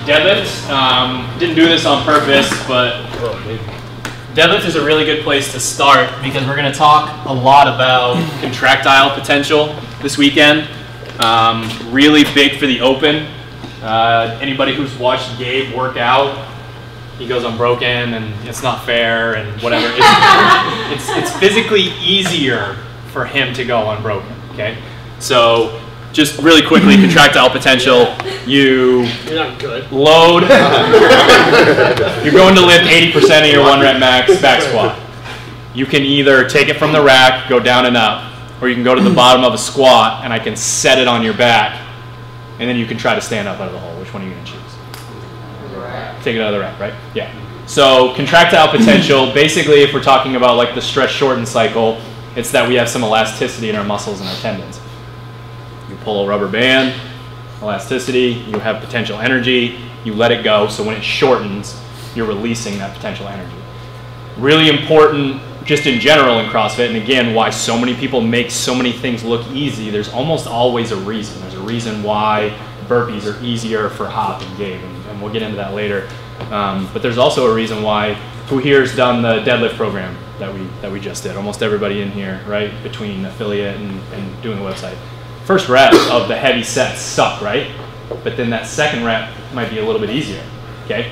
deadlift. Didn't do this on purpose, but deadlift is a really good place to start because we're going to talk a lot about contractile potential this weekend. Really big for the open. Anybody who's watched Gabe work out, he goes unbroken and it's not fair and whatever. It's physically easier for him to go unbroken. Okay, so just really quickly, contractile potential. You're not good. Load. You're going to lift 80% of your 1 rep max back squat. You can either take it from the rack, go down and up, or you can go to the bottom of a squat and I can set it on your back, and then you can try to stand up out of the hole. Which one are you going to choose? Take it out of the rack, right? Yeah. So contractile potential, basically if we're talking about like the stretch shorten cycle, it's that we have some elasticity in our muscles and our tendons. You pull a rubber band, elasticity, you have potential energy, you let it go, so when it shortens, you're releasing that potential energy. Really important just in general in CrossFit, and again, why so many people make so many things look easy, there's almost always a reason. There's a reason why burpees are easier for Hop and Gabe, and we'll get into that later. But there's also a reason why, who here's done the deadlift program that we just did? Almost everybody in here, right? Between affiliate and doing the website. First rep of the heavy sets suck, right? But then that second rep might be a little bit easier, okay?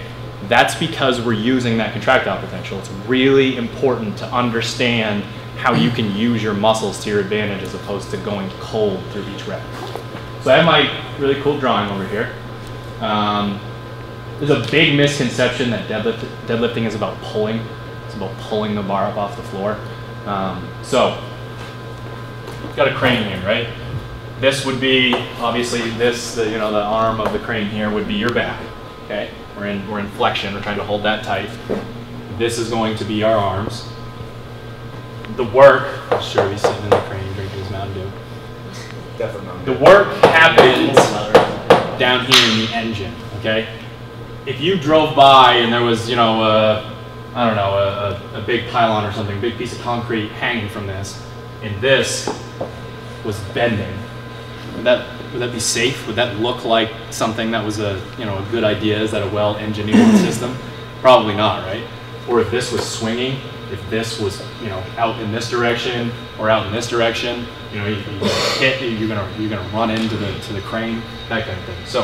That's because we're using that contractile potential. It's really important to understand how you can use your muscles to your advantage as opposed to going cold through each rep. So I have my really cool drawing over here. There's a big misconception that deadlifting is about pulling. It's about pulling the bar up off the floor. So, got a crane here, right? This would be, obviously this, the arm of the crane here would be your back, okay? We're in flexion, we're trying to hold that tight. This is going to be our arms. The work, sure he's sitting in the crane drinking his Mountain Dew. Definitely. The work happens down here in the engine, okay? If you drove by and there was, I don't know, a big pylon or something, big piece of concrete hanging from this, and this was bending, would that be safe? Would that look like something that was a good idea? Is that a well-engineered system? Probably not, right? Or if this was swinging, if this was out in this direction or out in this direction, you hit, you're gonna run into the crane, that kind of thing. So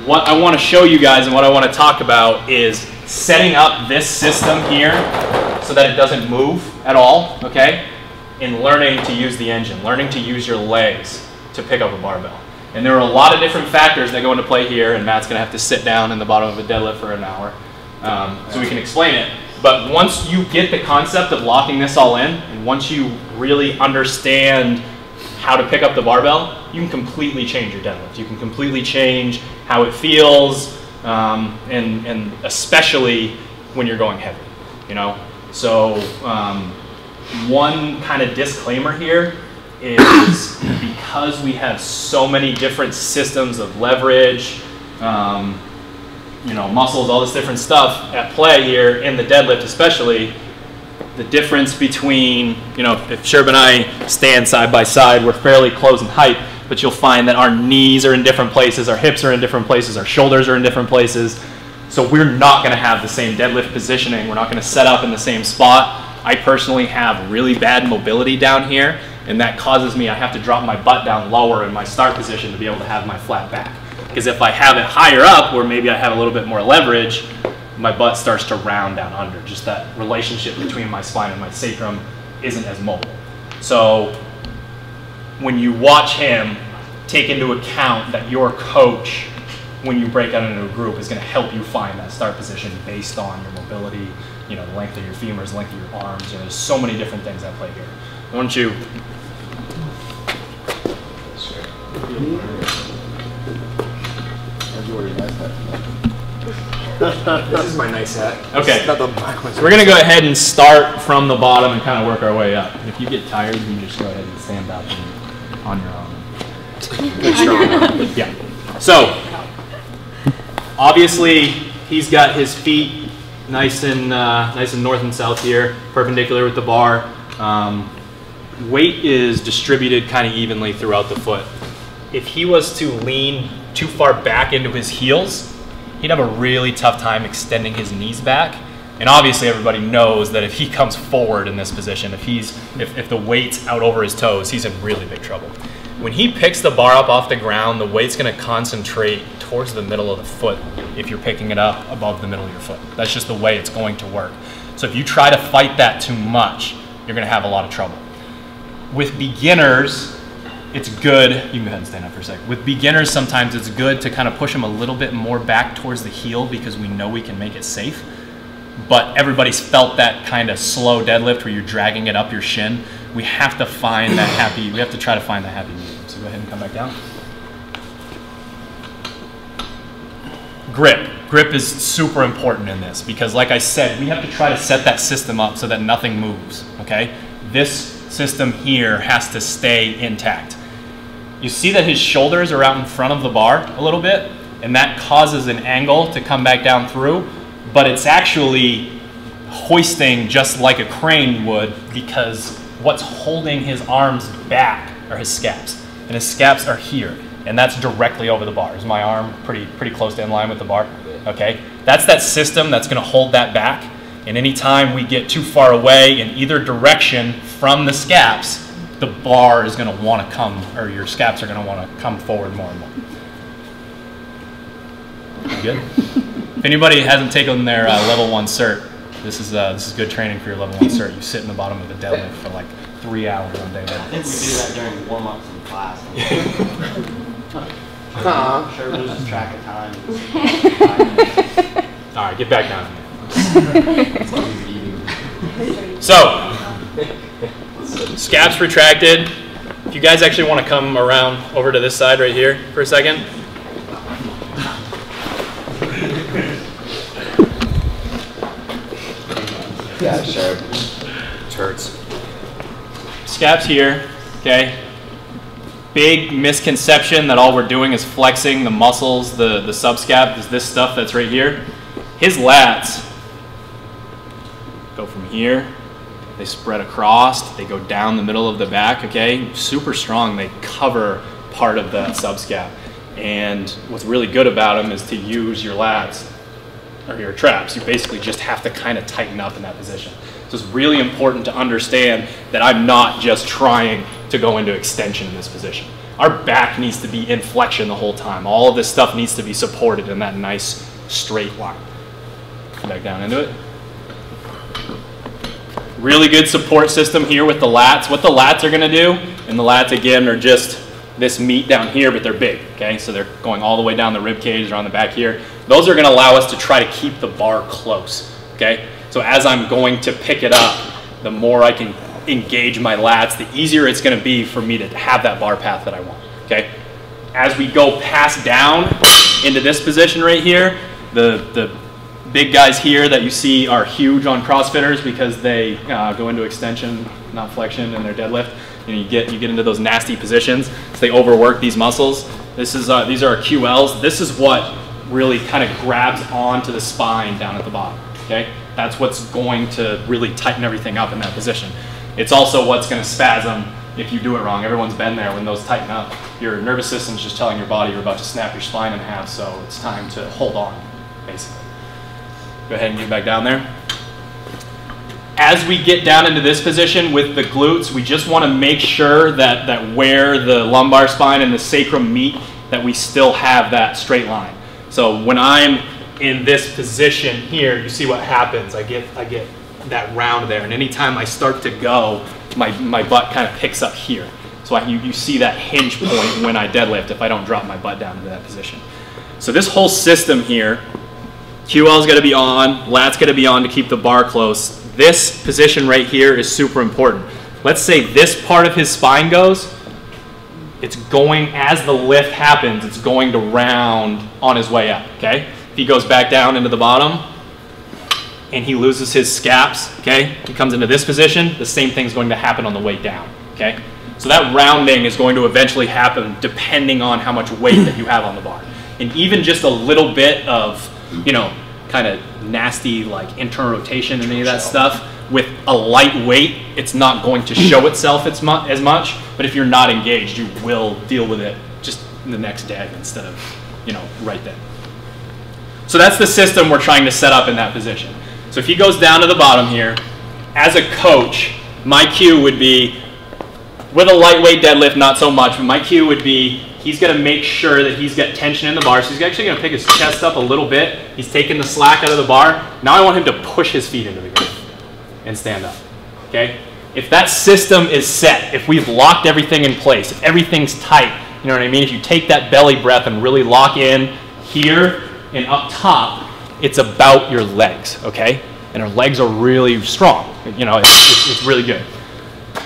what I want to show you guys and what I want to talk about is setting up this system here so that it doesn't move at all, okay? And learning to use the engine, learning to use your legs to pick up a barbell. And there are a lot of different factors that go into play here, and Matt's gonna have to sit down in the bottom of a deadlift for an hour so we can explain it. But once you get the concept of locking this all in, and once you really understand how to pick up the barbell, you can completely change your deadlift. You can completely change how it feels, and especially when you're going heavy, So one kind of disclaimer here is because we have so many different systems of leverage, muscles, all this different stuff at play here in the deadlift especially, the difference between, if Sherb and I stand side by side, we're fairly close in height, but you'll find that our knees are in different places, our hips are in different places, our shoulders are in different places. So we're not going to have the same deadlift positioning. We're not going to set up in the same spot. I personally have really bad mobility down here, and that causes me, I have to drop my butt down lower in my start position to be able to have my flat back. Because if I have it higher up, where maybe I have a little bit more leverage, my butt starts to round down under. Just that relationship between my spine and my sacrum isn't as mobile. So when you watch him, take into account that your coach, when you break out into a group, is going to help you find that start position based on your mobility, the length of your femurs, the length of your arms. There's so many different things at play here. Why don't you? This is my nice hat. Okay. So we're going to go ahead and start from the bottom and kind of work our way up. And if you get tired, you can just go ahead and stand up and on your own. Yeah. So obviously he's got his feet nice and north and south here, perpendicular with the bar. Weight is distributed kind of evenly throughout the foot. If he was to lean too far back into his heels, he'd have a really tough time extending his knees back. And obviously everybody knows that if he comes forward in this position, if the weight's out over his toes, he's in really big trouble. When he picks the bar up off the ground, the weight's gonna concentrate towards the middle of the foot if you're picking it up above the middle of your foot. That's just the way it's going to work. So if you try to fight that too much, you're gonna have a lot of trouble. With beginners, it's good, you can go ahead and stand up for a second. With beginners, sometimes it's good to kind of push them a little bit more back towards the heel because we know we can make it safe. But everybody's felt that kind of slow deadlift where you're dragging it up your shin. We have to find that happy, we have to try to find that happy medium. So go ahead and come back down. Grip. Grip is super important in this because like I said, we have to try to set that system up so that nothing moves, okay? This system here has to stay intact. You see that his shoulders are out in front of the bar a little bit, and that causes an angle to come back down through, but it's actually hoisting just like a crane would because what's holding his arms back are his scaps, and his scaps are here, and that's directly over the bar. Is my arm pretty close to in line with the bar? Okay, that's that system that's gonna hold that back, and anytime we get too far away in either direction from the scaps, the bar is gonna wanna come, or your scaps are gonna wanna come forward more and more. You good? If anybody hasn't taken their level 1 cert, this is good training for your level 1 cert. You sit in the bottom of the deadlift for like 3 hours on day one. I think we do that during warm-ups in class. Sure loses track of time. All right, get back down. So, scaps retracted. If you guys actually want to come around over to this side right here for a second. Yeah, sure. It hurts. Scaps here, okay? Big misconception that all we're doing is flexing the muscles, the subscap is this stuff that's right here. His lats go from here, they spread across, they go down the middle of the back, okay? Super strong, they cover part of that subscap. And what's really good about them is to use your lats or your traps. You basically just have to kind of tighten up in that position. So it's really important to understand that I'm not just trying to go into extension in this position. Our back needs to be in flexion the whole time. All of this stuff needs to be supported in that nice straight line. Back down into it. Really good support system here with the lats. What the lats are gonna do, and the lats again are just this meat down here, but they're big, okay? So they're going all the way down the rib cage or on the back here. Those are gonna allow us to try to keep the bar close, okay? So as I'm going to pick it up, the more I can engage my lats, the easier it's gonna be for me to have that bar path that I want, okay? As we go past down into this position right here, the big guys here that you see are huge on CrossFitters because they go into extension, not flexion in their deadlift, and you get into those nasty positions, so they overwork these muscles. These are our QLs. This is what really kind of grabs onto the spine down at the bottom, okay? That's what's going to really tighten everything up in that position. It's also what's going to spasm if you do it wrong. Everyone's been there when those tighten up. Your nervous system's just telling your body you're about to snap your spine in half, so it's time to hold on, basically. Go ahead and get back down there. As we get down into this position with the glutes, we just want to make sure that where the lumbar spine and the sacrum meet, that we still have that straight line. So when I'm in this position here, you see what happens. I get that round there, and anytime I start to go, my butt kind of picks up here. So you see that hinge point when I deadlift if I don't drop my butt down into that position. So this whole system here, QL's got to be on, lat's got to be on to keep the bar close. This position right here is super important. Let's say this part of his spine goes, it's going, as the lift happens, it's going to round on his way up, okay? If he goes back down into the bottom and he loses his scaps, okay? He comes into this position, the same thing's going to happen on the way down, okay? So that rounding is going to eventually happen depending on how much weight that you have on the bar. And even just a little bit of, you know, kind of nasty like internal rotation and any of that stuff, with a light weight, it's not going to show itself as much, but if you're not engaged, you will deal with it just the next day instead of, you know, right then. So that's the system we're trying to set up in that position. So if he goes down to the bottom here, as a coach, my cue would be, with a lightweight deadlift, not so much, but my cue would be, he's gonna make sure that he's got tension in the bar, so he's actually gonna pick his chest up a little bit, he's taking the slack out of the bar. Now I want him to push his feet into the ground and stand up, okay? If that system is set, if we've locked everything in place, if everything's tight, you know what I mean? If you take that belly breath and really lock in here and up top, it's about your legs, okay? And our legs are really strong. You know, it's really good.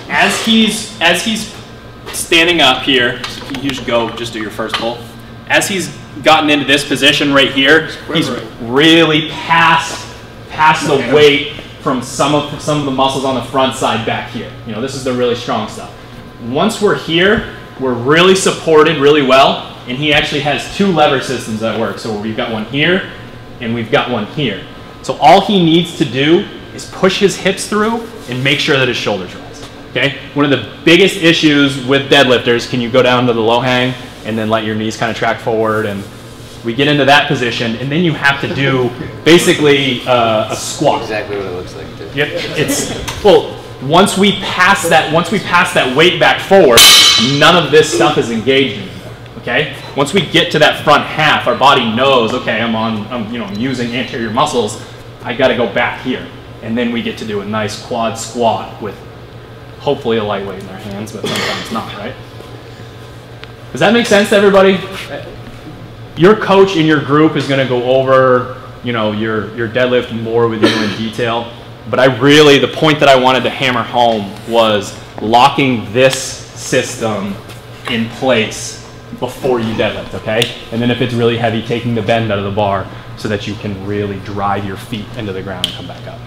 As he's standing up here, you should go just do your first pull. As he's gotten into this position right here, he's really passed the weight from some of the muscles on the front side back here. You know, this is the really strong stuff. Once we're here, we're really supported really well, and he actually has 2 lever systems that work. So we've got one here, and we've got one here. So all he needs to do is push his hips through and make sure that his shoulders rise, okay? One of the biggest issues with deadlifters, can you go down to the low hang and then let your knees kind of track forward, and we get into that position, and then you have to do basically a squat. Exactly what it looks like. Too. Yep, well, once we pass that weight back forward, none of this stuff is engaged anymore. Okay? Once we get to that front half, our body knows, okay, I'm using anterior muscles, I got to go back here. And then we get to do a nice quad squat with hopefully a lightweight in our hands, but sometimes not, right? Does that make sense to everybody? Your coach in your group is going to go over, your deadlift more with you in detail. But the point that I wanted to hammer home was locking this system in place before you deadlift, okay? And then if it's really heavy, taking the bend out of the bar so that you can really drive your feet into the ground and come back up.